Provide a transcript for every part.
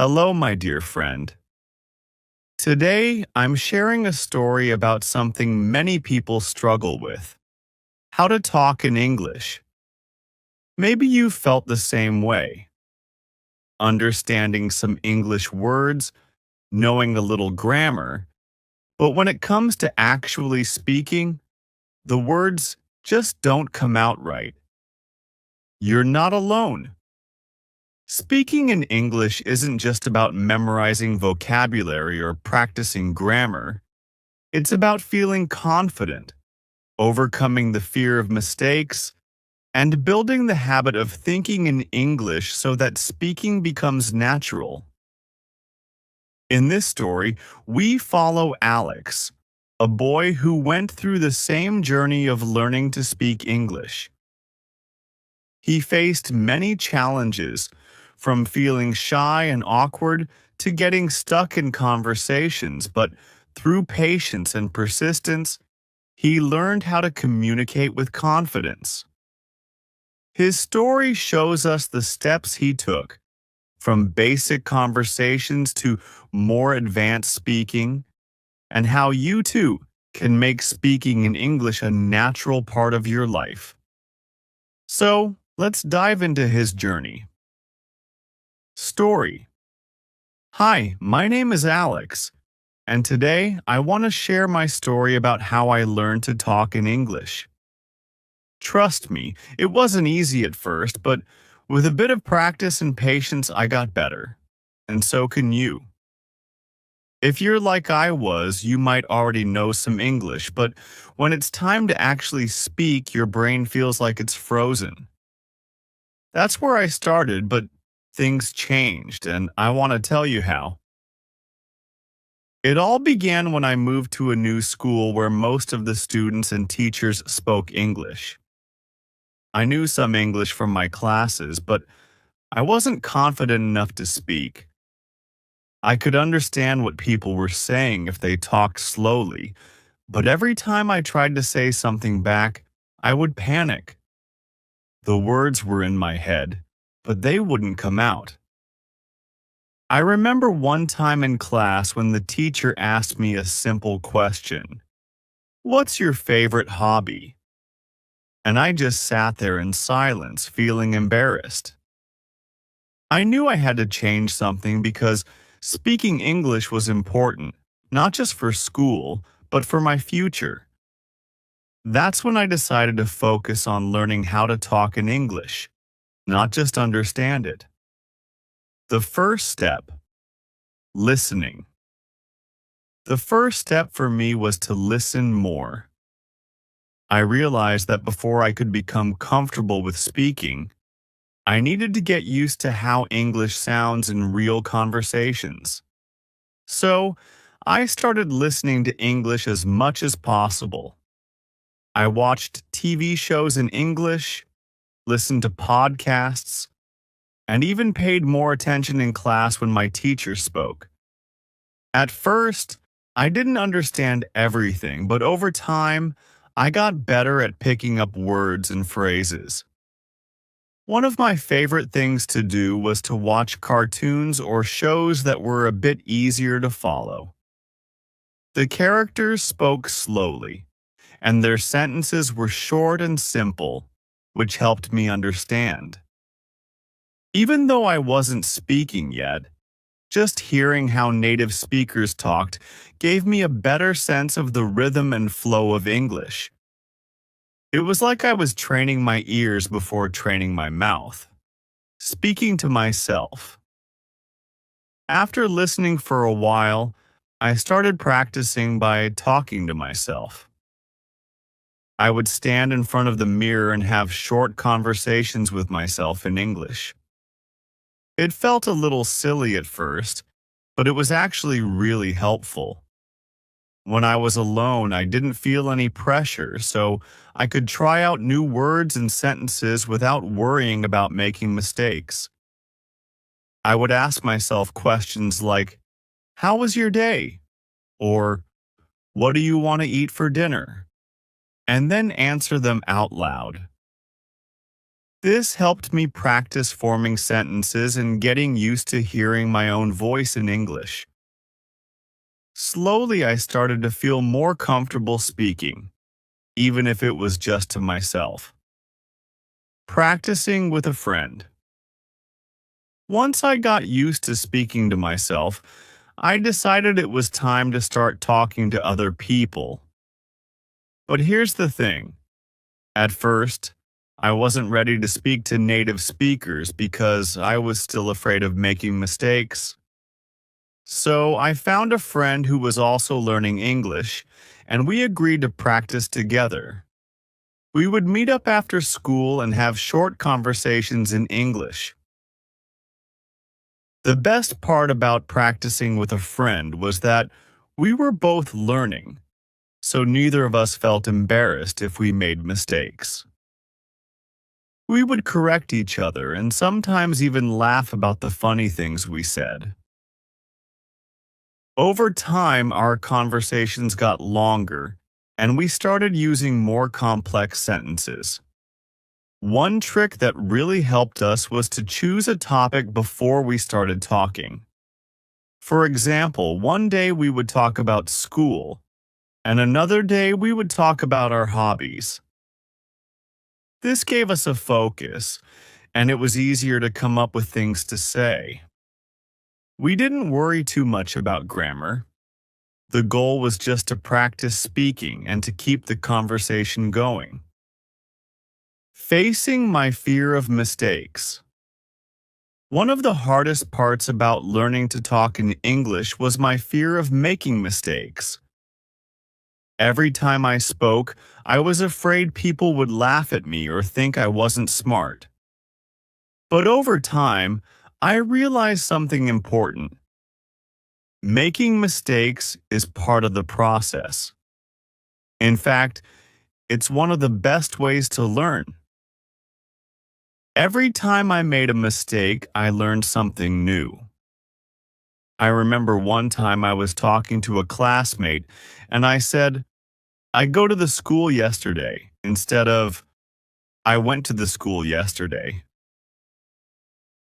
Hello, my dear friend. Today, I'm sharing a story about something many people struggle with: how to talk in English. Maybe you felt the same way. Understanding some English words, knowing a little grammar, but when it comes to actually speaking, the words just don't come out right. You're not alone. Speaking in English isn't just about memorizing vocabulary or practicing grammar. It's about feeling confident, overcoming the fear of mistakes, and building the habit of thinking in English so that speaking becomes natural. In this story, we follow Alex, a boy who went through the same journey of learning to speak English. He faced many challenges, from feeling shy and awkward to getting stuck in conversations, but through patience and persistence, he learned how to communicate with confidence. His story shows us the steps he took, from basic conversations to more advanced speaking, and how you too can make speaking in English a natural part of your life. So, let's dive into his journey. Story. Hi, my name is Alex, and today I want to share my story about how I learned to talk in English. Trust me, it wasn't easy at first, but with a bit of practice and patience, I got better. And so can you. If you're like I was, you might already know some English, but when it's time to actually speak, your brain feels like it's frozen. That's where I started, but things changed, and I want to tell you how. It all began when I moved to a new school where most of the students and teachers spoke English. I knew some English from my classes, but I wasn't confident enough to speak. I could understand what people were saying if they talked slowly, but every time I tried to say something back, I would panic. The words were in my head, but they wouldn't come out. I remember one time in class when the teacher asked me a simple question: "What's your favorite hobby?" And I just sat there in silence, feeling embarrassed. I knew I had to change something because speaking English was important, not just for school, but for my future. That's when I decided to focus on learning how to talk in English, not just understand it. The first step: listening. The first step for me was to listen more. I realized that before I could become comfortable with speaking, I needed to get used to how English sounds in real conversations. So, I started listening to English as much as possible. I watched TV shows in English, listened to podcasts, and even paid more attention in class when my teacher spoke. At first, I didn't understand everything, but over time, I got better at picking up words and phrases. One of my favorite things to do was to watch cartoons or shows that were a bit easier to follow. The characters spoke slowly, and their sentences were short and simple, which helped me understand. Even though I wasn't speaking yet, just hearing how native speakers talked gave me a better sense of the rhythm and flow of English. It was like I was training my ears before training my mouth, speaking to myself. After listening for a while, I started practicing by talking to myself. I would stand in front of the mirror and have short conversations with myself in English. It felt a little silly at first, but it was actually really helpful. When I was alone, I didn't feel any pressure, so I could try out new words and sentences without worrying about making mistakes. I would ask myself questions like, "How was your day?" Or, "What do you want to eat for dinner?" And then answer them out loud. This helped me practice forming sentences and getting used to hearing my own voice in English. Slowly, I started to feel more comfortable speaking, even if it was just to myself. Practicing with a friend. Once I got used to speaking to myself, I decided it was time to start talking to other people. But here's the thing. At first, I wasn't ready to speak to native speakers because I was still afraid of making mistakes. So I found a friend who was also learning English, and we agreed to practice together. We would meet up after school and have short conversations in English. The best part about practicing with a friend was that we were both learning, so neither of us felt embarrassed if we made mistakes. We would correct each other and sometimes even laugh about the funny things we said. Over time, our conversations got longer, and we started using more complex sentences. One trick that really helped us was to choose a topic before we started talking. For example, one day we would talk about school, and another day we would talk about our hobbies. This gave us a focus, and it was easier to come up with things to say. We didn't worry too much about grammar. The goal was just to practice speaking and to keep the conversation going. Facing my fear of mistakes. One of the hardest parts about learning to talk in English was my fear of making mistakes. Every time I spoke, I was afraid people would laugh at me or think I wasn't smart. But over time, I realized something important. Making mistakes is part of the process. In fact, it's one of the best ways to learn. Every time I made a mistake, I learned something new. I remember one time I was talking to a classmate and I said, I go to the school yesterday instead of I went to the school yesterday.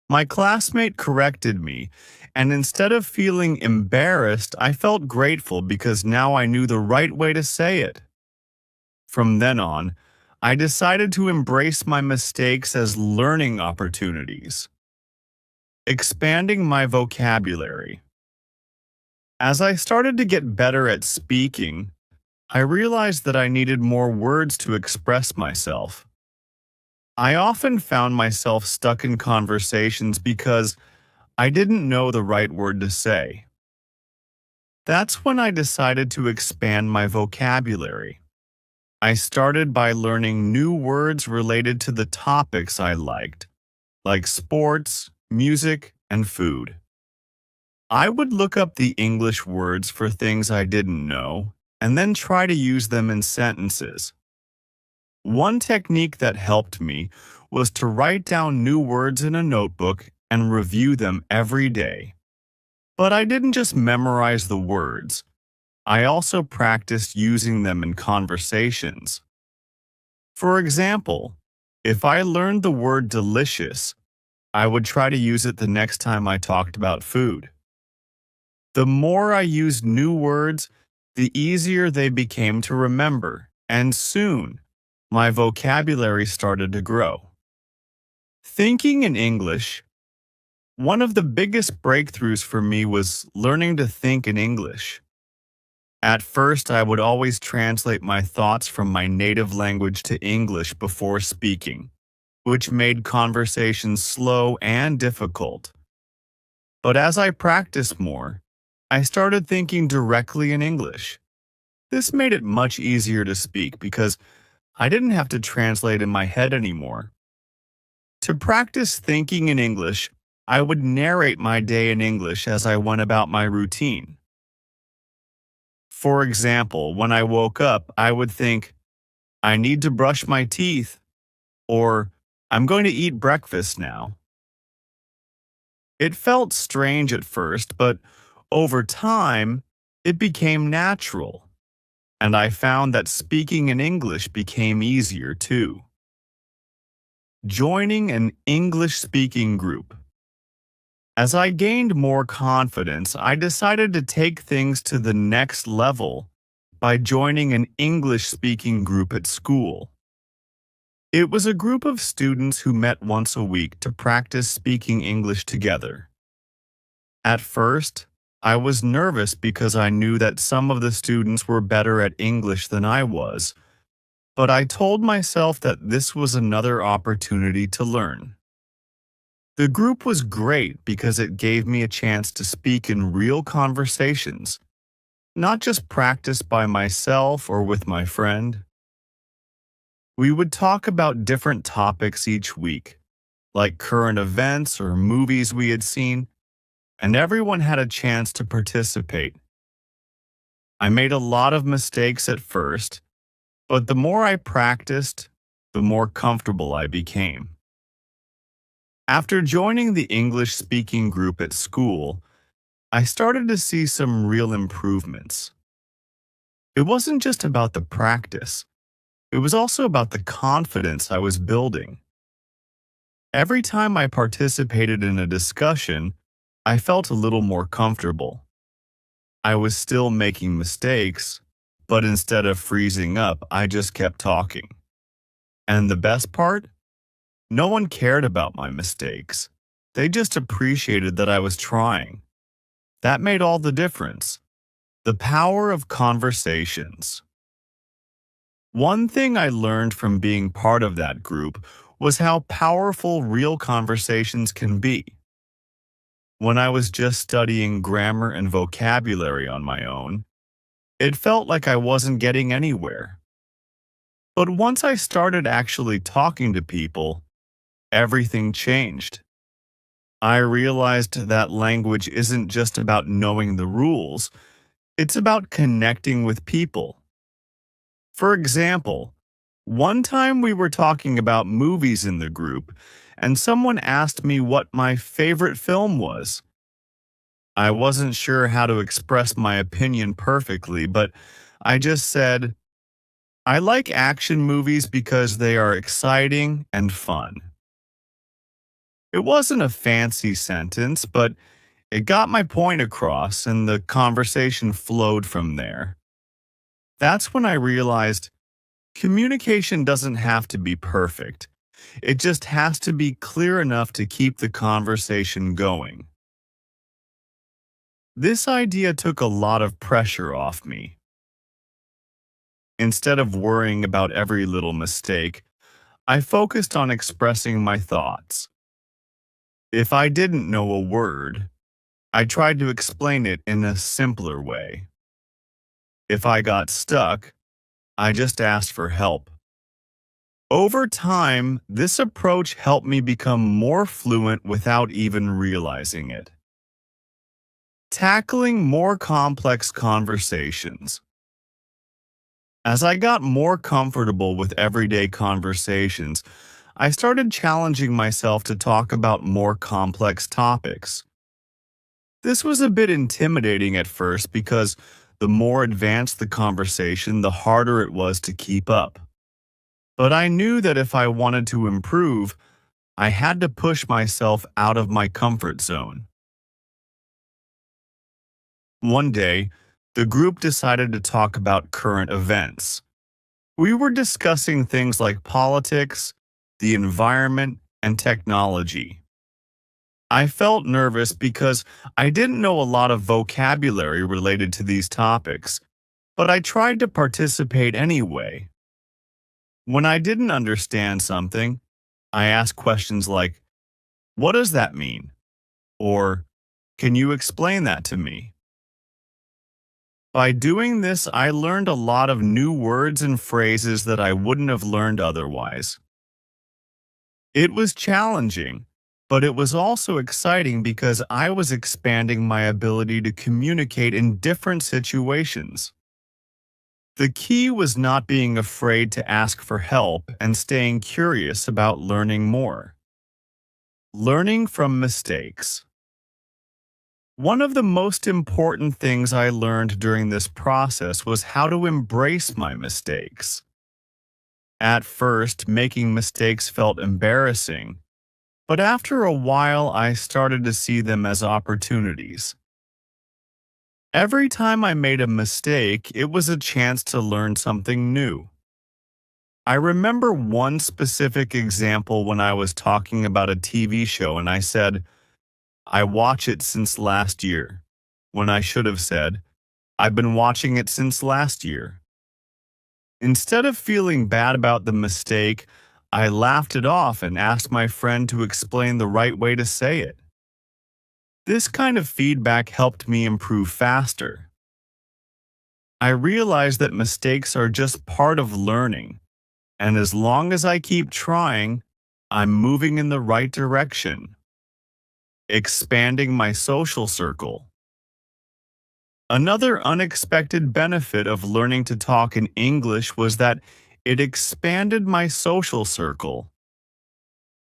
My classmate corrected me, and instead of feeling embarrassed, I felt grateful because now I knew the right way to say it. From then on, I decided to embrace my mistakes as learning opportunities. Expanding my vocabulary. As I started to get better at speaking, I realized that I needed more words to express myself. I often found myself stuck in conversations because I didn't know the right word to say. That's when I decided to expand my vocabulary. I started by learning new words related to the topics I liked, like sports, music, and food. I would look up the English words for things I didn't know and then try to use them in sentences. One technique that helped me was to write down new words in a notebook and review them every day. But I didn't just memorize the words. I also practiced using them in conversations. For example, if I learned the word delicious, I would try to use it the next time I talked about food. The more I used new words, the easier they became to remember, and soon, my vocabulary started to grow. Thinking in English. One of the biggest breakthroughs for me was learning to think in English. At first, I would always translate my thoughts from my native language to English before speaking, which made conversations slow and difficult. But as I practiced more, I started thinking directly in English. This made it much easier to speak because I didn't have to translate in my head anymore. To practice thinking in English, I would narrate my day in English as I went about my routine. For example, when I woke up, I would think, I need to brush my teeth, or I'm going to eat breakfast now. It felt strange at first, but over time, it became natural, and I found that speaking in English became easier too. Joining an English-speaking group. As I gained more confidence, I decided to take things to the next level by joining an English-speaking group at school. It was a group of students who met once a week to practice speaking English together. At first, I was nervous because I knew that some of the students were better at English than I was, but I told myself that this was another opportunity to learn. The group was great because it gave me a chance to speak in real conversations, not just practice by myself or with my friend. We would talk about different topics each week, like current events or movies we had seen, and everyone had a chance to participate. I made a lot of mistakes at first, but the more I practiced, the more comfortable I became. After joining the English-speaking group at school, I started to see some real improvements. It wasn't just about the practice, it was also about the confidence I was building. Every time I participated in a discussion, I felt a little more comfortable. I was still making mistakes, but instead of freezing up, I just kept talking. And the best part? No one cared about my mistakes. They just appreciated that I was trying. That made all the difference. The power of conversations. One thing I learned from being part of that group was how powerful real conversations can be. When I was just studying grammar and vocabulary on my own, it felt like I wasn't getting anywhere. But once I started actually talking to people, everything changed. I realized that language isn't just about knowing the rules, it's about connecting with people. For example, one time we were talking about movies in the group, and someone asked me what my favorite film was. I wasn't sure how to express my opinion perfectly, but I just said, I like action movies because they are exciting and fun. It wasn't a fancy sentence, but it got my point across and the conversation flowed from there. That's when I realized communication doesn't have to be perfect. It just has to be clear enough to keep the conversation going. This idea took a lot of pressure off me. Instead of worrying about every little mistake, I focused on expressing my thoughts. If I didn't know a word, I tried to explain it in a simpler way. If I got stuck, I just asked for help. Over time, this approach helped me become more fluent without even realizing it. Tackling more complex conversations. As I got more comfortable with everyday conversations, I started challenging myself to talk about more complex topics. This was a bit intimidating at first because the more advanced the conversation, the harder it was to keep up. But I knew that if I wanted to improve, I had to push myself out of my comfort zone. One day, the group decided to talk about current events. We were discussing things like politics, the environment, and technology. I felt nervous because I didn't know a lot of vocabulary related to these topics, but I tried to participate anyway. When I didn't understand something, I asked questions like, "What does that mean?" Or, "Can you explain that to me?" By doing this, I learned a lot of new words and phrases that I wouldn't have learned otherwise. It was challenging, but it was also exciting because I was expanding my ability to communicate in different situations. The key was not being afraid to ask for help and staying curious about learning more. Learning from mistakes. One of the most important things I learned during this process was how to embrace my mistakes. At first, making mistakes felt embarrassing, but after a while, I started to see them as opportunities. Every time I made a mistake, it was a chance to learn something new. I remember one specific example when I was talking about a TV show and I said, I watch it since last year, when I should have said, I've been watching it since last year. Instead of feeling bad about the mistake, I laughed it off and asked my friend to explain the right way to say it. This kind of feedback helped me improve faster. I realized that mistakes are just part of learning, and as long as I keep trying, I'm moving in the right direction. Expanding my social circle. Another unexpected benefit of learning to talk in English was that it expanded my social circle.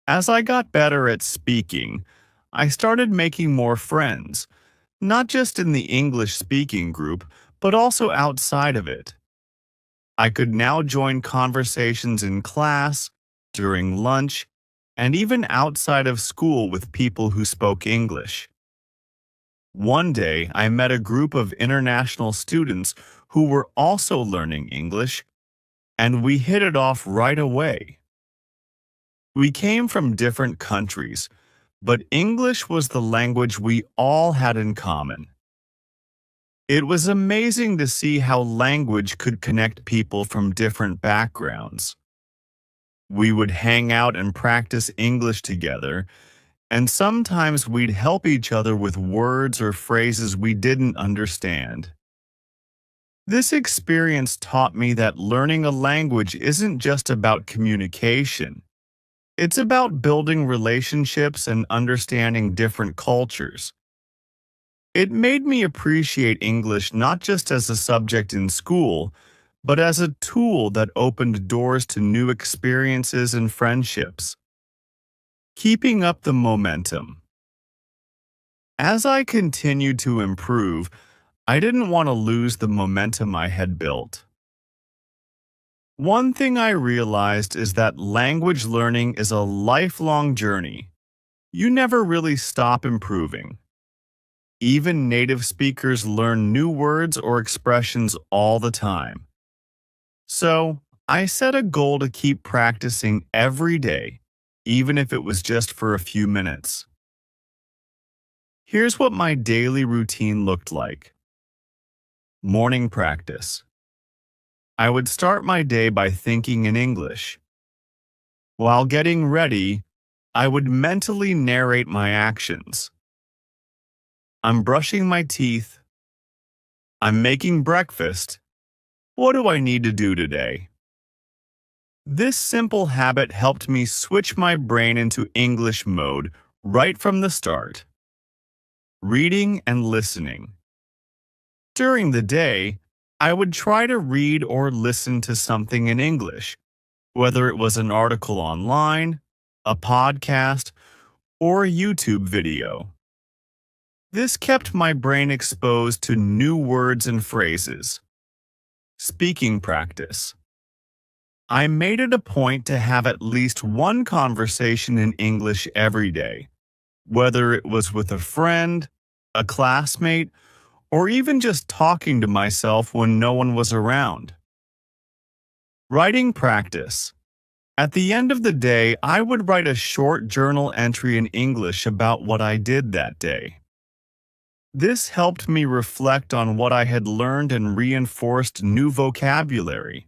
As I got better at speaking, I started making more friends, not just in the English speaking group, but also outside of it. I could now join conversations in class, during lunch, and even outside of school with people who spoke English. One day, I met a group of international students who were also learning English, and we hit it off right away. We came from different countries, but English was the language we all had in common. It was amazing to see how language could connect people from different backgrounds. We would hang out and practice English together, and sometimes we'd help each other with words or phrases we didn't understand. This experience taught me that learning a language isn't just about communication. It's about building relationships and understanding different cultures. It made me appreciate English not just as a subject in school, but as a tool that opened doors to new experiences and friendships. Keeping up the momentum. As I continued to improve, I didn't want to lose the momentum I had built. One thing I realized is that language learning is a lifelong journey. You never really stop improving. Even native speakers learn new words or expressions all the time. So, I set a goal to keep practicing every day, even if it was just for a few minutes. Here's what my daily routine looked like. Morning practice. I would start my day by thinking in English. While getting ready, I would mentally narrate my actions. I'm brushing my teeth. I'm making breakfast. What do I need to do today? This simple habit helped me switch my brain into English mode right from the start. Reading and listening. During the day, I would try to read or listen to something in English, whether it was an article online, a podcast, or a YouTube video. This kept my brain exposed to new words and phrases. Speaking practice. I made it a point to have at least one conversation in English every day, whether it was with a friend, a classmate, or even just talking to myself when no one was around. Writing practice. At the end of the day, I would write a short journal entry in English about what I did that day. This helped me reflect on what I had learned and reinforced new vocabulary.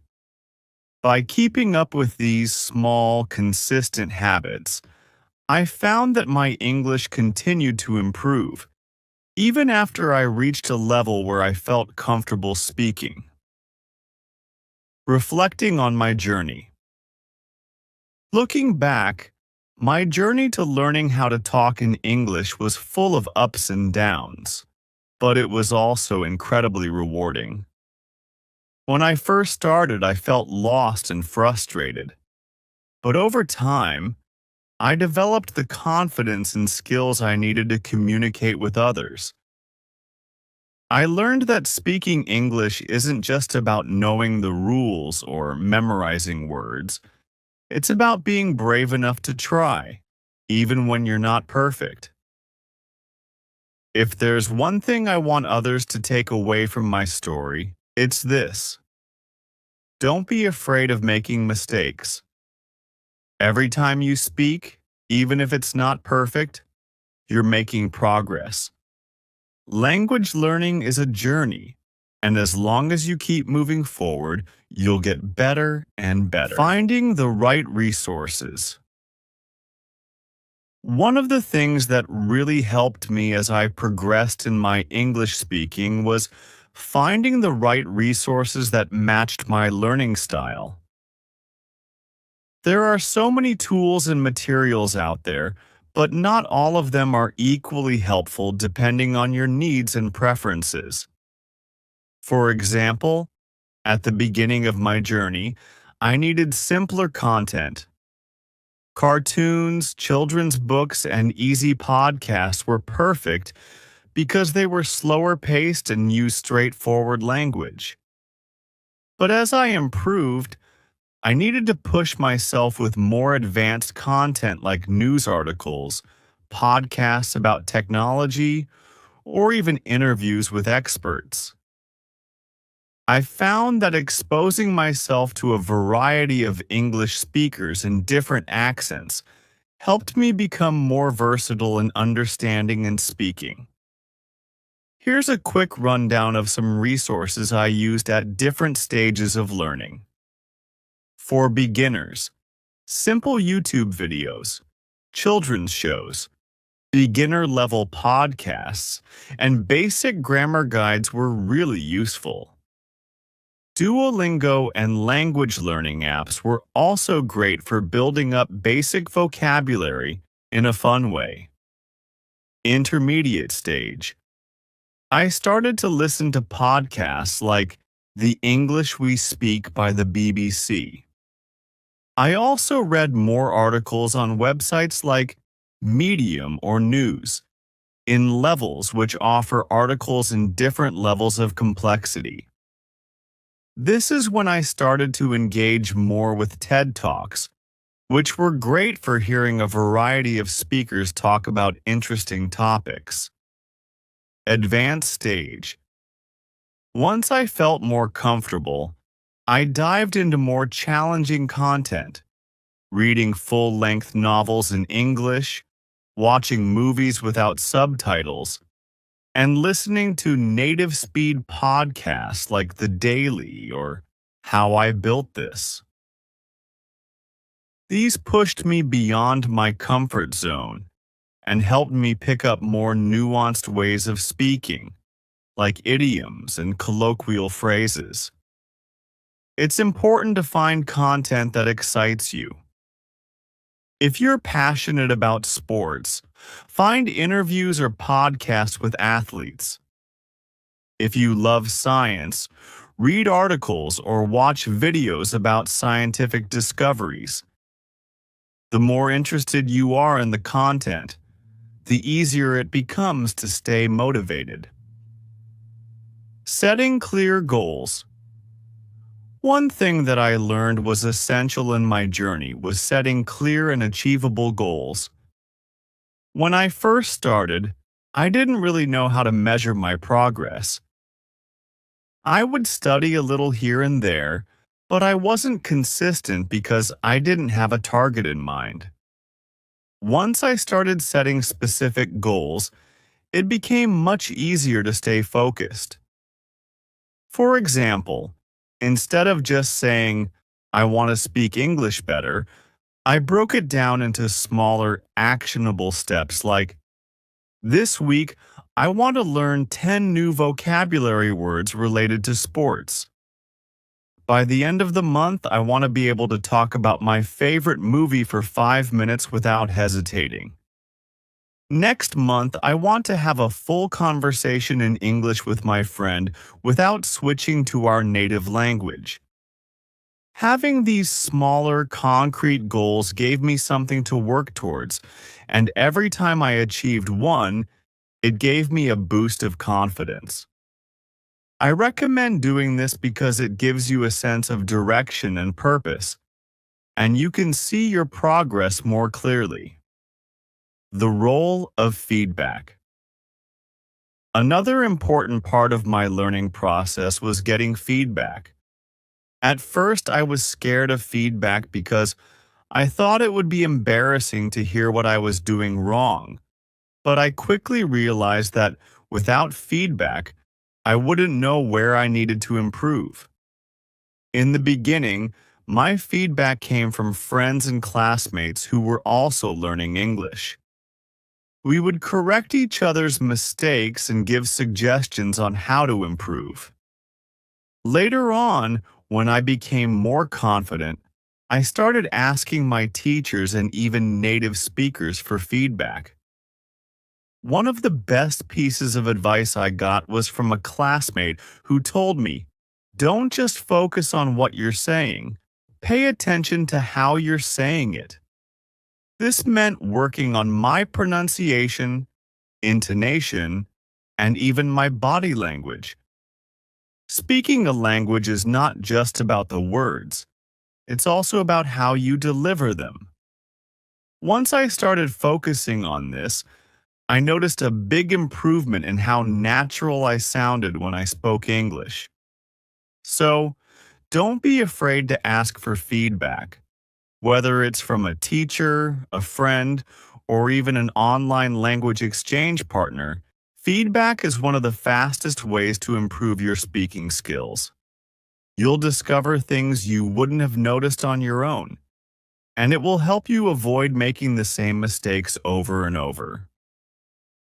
By keeping up with these small, consistent habits, I found that my English continued to improve, even after I reached a level where I felt comfortable speaking. Reflecting on my journey. Looking back, my journey to learning how to talk in English was full of ups and downs, but it was also incredibly rewarding. When I first started, I felt lost and frustrated. But over time, I developed the confidence and skills I needed to communicate with others. I learned that speaking English isn't just about knowing the rules or memorizing words. It's about being brave enough to try, even when you're not perfect. If there's one thing I want others to take away from my story, it's this. Don't be afraid of making mistakes. Every time you speak, even if it's not perfect, you're making progress. Language learning is a journey, and as long as you keep moving forward, you'll get better and better. Finding the right resources. One of the things that really helped me as I progressed in my English speaking was finding the right resources that matched my learning style. There are so many tools and materials out there, but not all of them are equally helpful depending on your needs and preferences. For example, at the beginning of my journey, I needed simpler content. Cartoons, children's books, and easy podcasts were perfect because they were slower paced and used straightforward language. But as I improved, I needed to push myself with more advanced content like news articles, podcasts about technology, or even interviews with experts. I found that exposing myself to a variety of English speakers in different accents helped me become more versatile in understanding and speaking. Here's a quick rundown of some resources I used at different stages of learning. For beginners, simple YouTube videos, children's shows, beginner-level podcasts, and basic grammar guides were really useful. Duolingo and language learning apps were also great for building up basic vocabulary in a fun way. Intermediate stage. I started to listen to podcasts like The English We Speak by the BBC. I also read more articles on websites like Medium or News, in Levels, which offer articles in different levels of complexity. This is when I started to engage more with TED Talks, which were great for hearing a variety of speakers talk about interesting topics. Advanced stage. Once I felt more comfortable, I dived into more challenging content, reading full-length novels in English, watching movies without subtitles, and listening to native speed podcasts like The Daily or How I Built This. These pushed me beyond my comfort zone and helped me pick up more nuanced ways of speaking, like idioms and colloquial phrases. It's important to find content that excites you. If you're passionate about sports, find interviews or podcasts with athletes. If you love science, read articles or watch videos about scientific discoveries. The more interested you are in the content, the easier it becomes to stay motivated. Setting clear goals. One thing that I learned was essential in my journey was setting clear and achievable goals. When I first started, I didn't really know how to measure my progress. I would study a little here and there, but I wasn't consistent because I didn't have a target in mind. Once I started setting specific goals, it became much easier to stay focused. For example, instead of just saying, I want to speak English better, I broke it down into smaller, actionable steps like, this week, I want to learn 10 new vocabulary words related to sports. By the end of the month, I want to be able to talk about my favorite movie for 5 minutes without hesitating. Next month, I want to have a full conversation in English with my friend without switching to our native language. Having these smaller, concrete goals gave me something to work towards, and every time I achieved one, it gave me a boost of confidence. I recommend doing this because it gives you a sense of direction and purpose, and you can see your progress more clearly. The role of feedback. Another important part of my learning process was getting feedback. At first, I was scared of feedback because I thought it would be embarrassing to hear what I was doing wrong. But I quickly realized that without feedback, I wouldn't know where I needed to improve. In the beginning, my feedback came from friends and classmates who were also learning English. We would correct each other's mistakes and give suggestions on how to improve. Later on, when I became more confident, I started asking my teachers and even native speakers for feedback. One of the best pieces of advice I got was from a classmate who told me, "Don't just focus on what you're saying. Pay attention to how you're saying it." This meant working on my pronunciation, intonation, and even my body language. Speaking a language is not just about the words, it's also about how you deliver them. Once I started focusing on this, I noticed a big improvement in how natural I sounded when I spoke English. So, don't be afraid to ask for feedback, whether it's from a teacher, a friend, or even an online language exchange partner. Feedback is one of the fastest ways to improve your speaking skills. You'll discover things you wouldn't have noticed on your own, and it will help you avoid making the same mistakes over and over.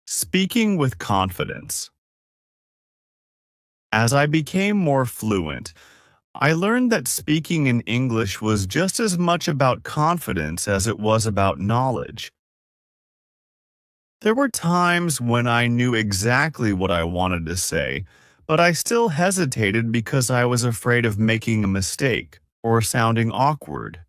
Speaking with confidence. As I became more fluent, I learned that speaking in English was just as much about confidence as it was about knowledge. There were times when I knew exactly what I wanted to say, but I still hesitated because I was afraid of making a mistake or sounding awkward.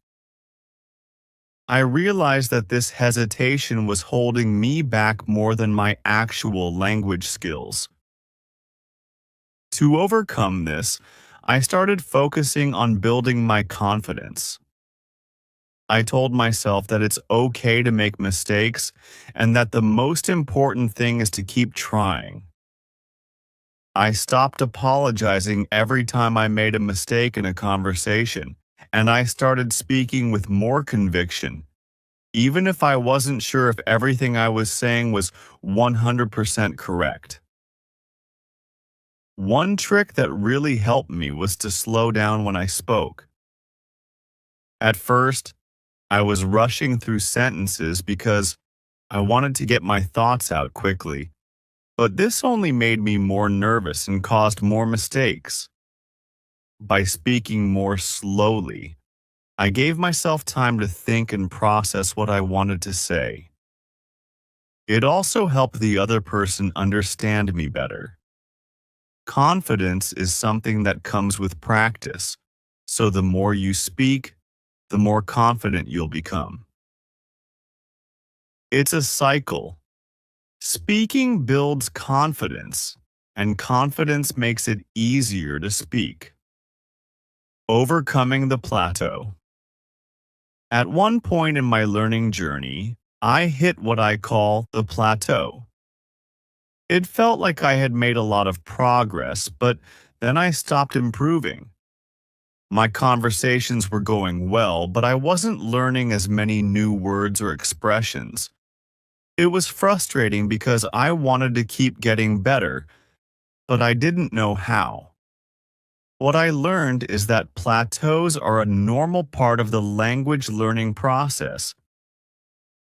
I realized that this hesitation was holding me back more than my actual language skills. To overcome this, I started focusing on building my confidence. I told myself that it's okay to make mistakes and that the most important thing is to keep trying. I stopped apologizing every time I made a mistake in a conversation, and I started speaking with more conviction, even if I wasn't sure if everything I was saying was 100% correct. One trick that really helped me was to slow down when I spoke. At first, I was rushing through sentences because I wanted to get my thoughts out quickly, but this only made me more nervous and caused more mistakes. By speaking more slowly, I gave myself time to think and process what I wanted to say. It also helped the other person understand me better. Confidence is something that comes with practice, so the more you speak, the more confident you'll become. It's a cycle. Speaking builds confidence, and confidence makes it easier to speak. Overcoming the plateau. At one point in my learning journey, I hit what I call the plateau. It felt like I had made a lot of progress, but then I stopped improving. My conversations were going well, but I wasn't learning as many new words or expressions. It was frustrating because I wanted to keep getting better, but I didn't know how. What I learned is that plateaus are a normal part of the language learning process.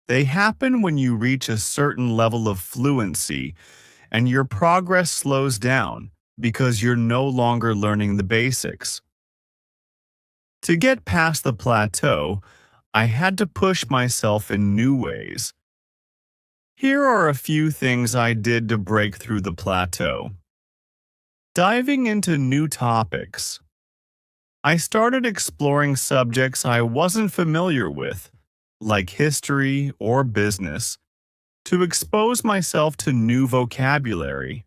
They happen when you reach a certain level of fluency and your progress slows down because you're no longer learning the basics. To get past the plateau, I had to push myself in new ways. Here are a few things I did to break through the plateau. Diving into new topics. I started exploring subjects I wasn't familiar with, like history or business, to expose myself to new vocabulary.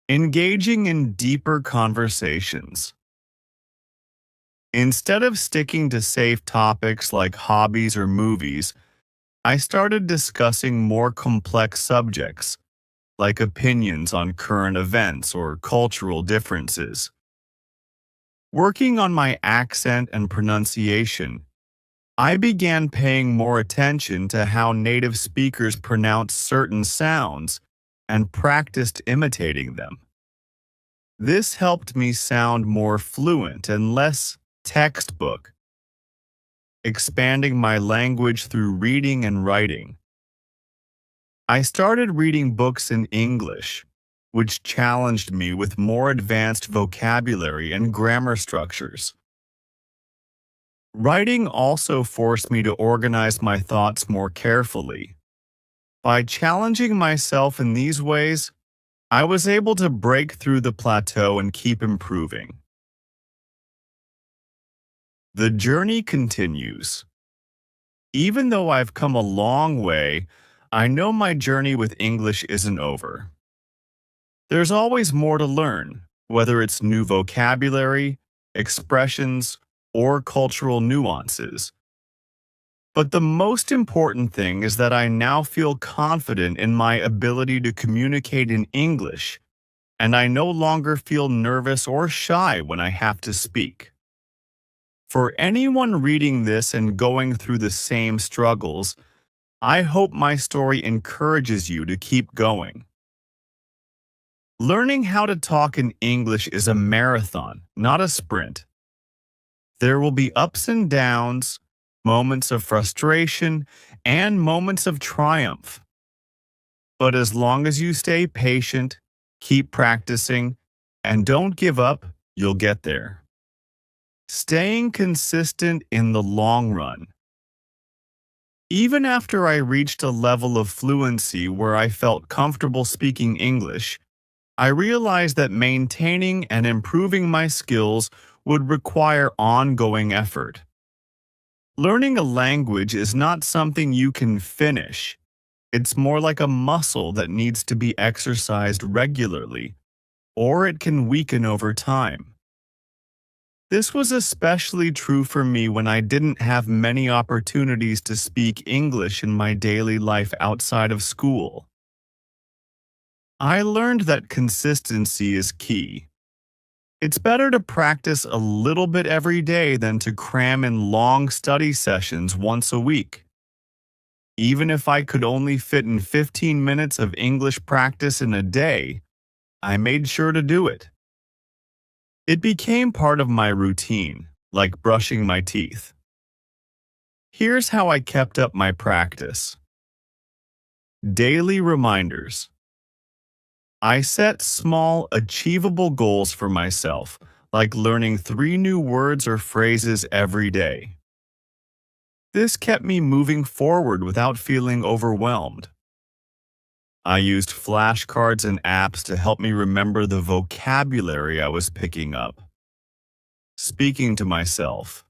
Engaging in deeper conversations. Instead of sticking to safe topics like hobbies or movies, I started discussing more complex subjects, like opinions on current events or cultural differences. Working on my accent and pronunciation, I began paying more attention to how native speakers pronounce certain sounds and practiced imitating them. This helped me sound more fluent and less textbook, expanding my language through reading and writing. I started reading books in English, which challenged me with more advanced vocabulary and grammar structures. Writing also forced me to organize my thoughts more carefully. By challenging myself in these ways, I was able to break through the plateau and keep improving. The journey continues. Even though I've come a long way, I know my journey with English isn't over. There's always more to learn, whether it's new vocabulary, expressions, or cultural nuances. But the most important thing is that I now feel confident in my ability to communicate in English, and I no longer feel nervous or shy when I have to speak. For anyone reading this and going through the same struggles, I hope my story encourages you to keep going. Learning how to talk in English is a marathon, not a sprint. There will be ups and downs, moments of frustration, and moments of triumph. But as long as you stay patient, keep practicing, and don't give up, you'll get there. Staying consistent in the long run. Even after I reached a level of fluency where I felt comfortable speaking English, I realized that maintaining and improving my skills would require ongoing effort. Learning a language is not something you can finish. It's more like a muscle that needs to be exercised regularly, or it can weaken over time. This was especially true for me when I didn't have many opportunities to speak English in my daily life outside of school. I learned that consistency is key. It's better to practice a little bit every day than to cram in long study sessions once a week. Even if I could only fit in 15 minutes of English practice in a day, I made sure to do it. It became part of my routine, like brushing my teeth. Here's how I kept up my practice. Daily reminders. I set small, achievable goals for myself, like learning 3 new words or phrases every day. This kept me moving forward without feeling overwhelmed. I used flashcards and apps to help me remember the vocabulary I was picking up. Speaking to myself.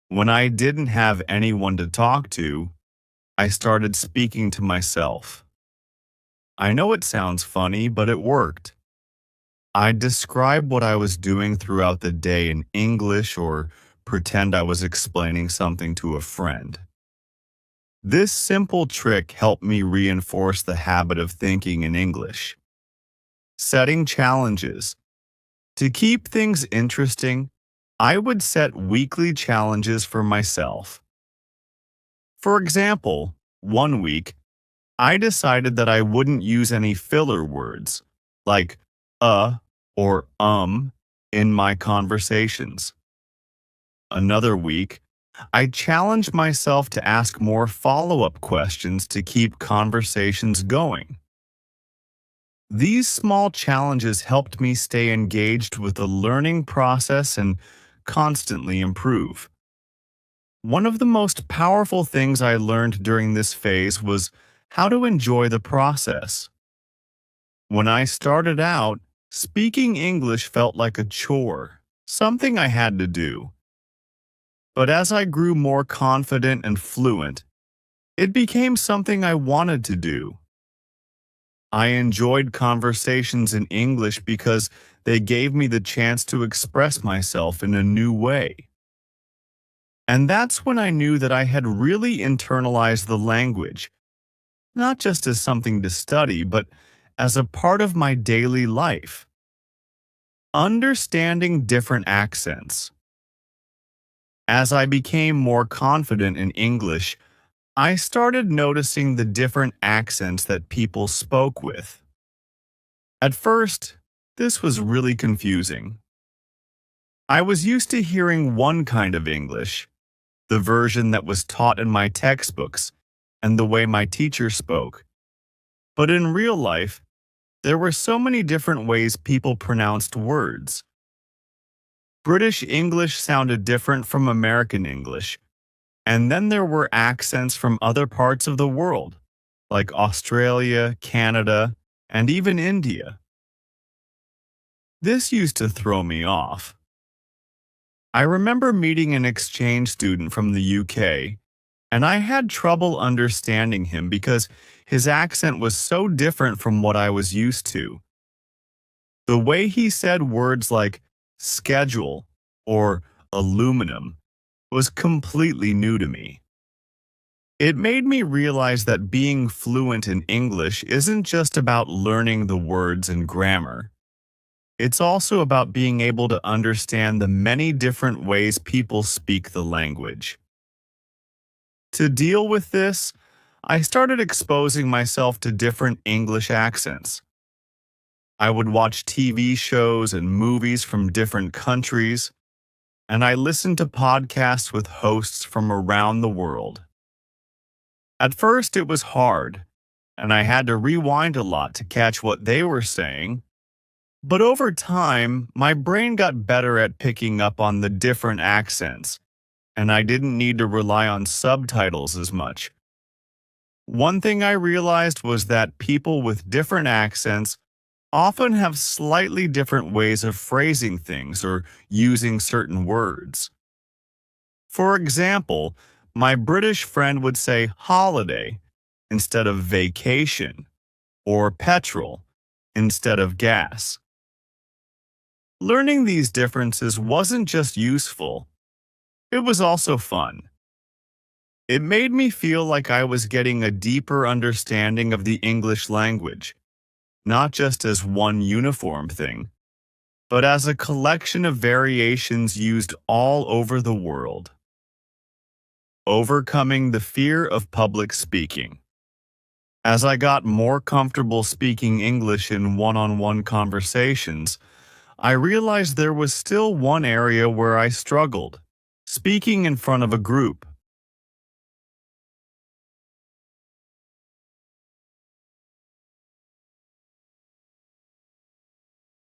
When I didn't have anyone to talk to, I started speaking to myself. I know it sounds funny, but it worked. I'd describe what I was doing throughout the day in English or pretend I was explaining something to a friend. This simple trick helped me reinforce the habit of thinking in English. Setting challenges. To keep things interesting, I would set weekly challenges for myself. For example, one week, I decided that I wouldn't use any filler words, like or in my conversations. Another week, I challenged myself to ask more follow-up questions to keep conversations going. These small challenges helped me stay engaged with the learning process and constantly improve. One of the most powerful things I learned during this phase was how to enjoy the process. When I started out, speaking English felt like a chore, something I had to do. But as I grew more confident and fluent, it became something I wanted to do. I enjoyed conversations in English because they gave me the chance to express myself in a new way. And that's when I knew that I had really internalized the language, not just as something to study, but as a part of my daily life. Understanding different accents. As I became more confident in English, I started noticing the different accents that people spoke with. At first, this was really confusing. I was used to hearing one kind of English, the version that was taught in my textbooks, and the way my teacher spoke. But in real life, there were so many different ways people pronounced words. British English sounded different from American English, and then there were accents from other parts of the world, like Australia, Canada, and even India. This used to throw me off. I remember meeting an exchange student from the UK, and I had trouble understanding him because his accent was so different from what I was used to. The way he said words like schedule or aluminum was completely new to me. It made me realize that being fluent in English isn't just about learning the words and grammar. It's also about being able to understand the many different ways people speak the language. To deal with this, I started exposing myself to different English accents. I would watch TV shows and movies from different countries, and I listened to podcasts with hosts from around the world. At first, it was hard, and I had to rewind a lot to catch what they were saying. But over time, my brain got better at picking up on the different accents, and I didn't need to rely on subtitles as much. One thing I realized was that people with different accents often have slightly different ways of phrasing things or using certain words. For example, my British friend would say holiday instead of vacation, or petrol instead of gas. Learning these differences wasn't just useful, it was also fun. It made me feel like I was getting a deeper understanding of the English language, not just as one uniform thing, but as a collection of variations used all over the world. Overcoming the fear of public speaking. As I got more comfortable speaking English in one-on-one conversations, I realized there was still one area where I struggled: speaking in front of a group.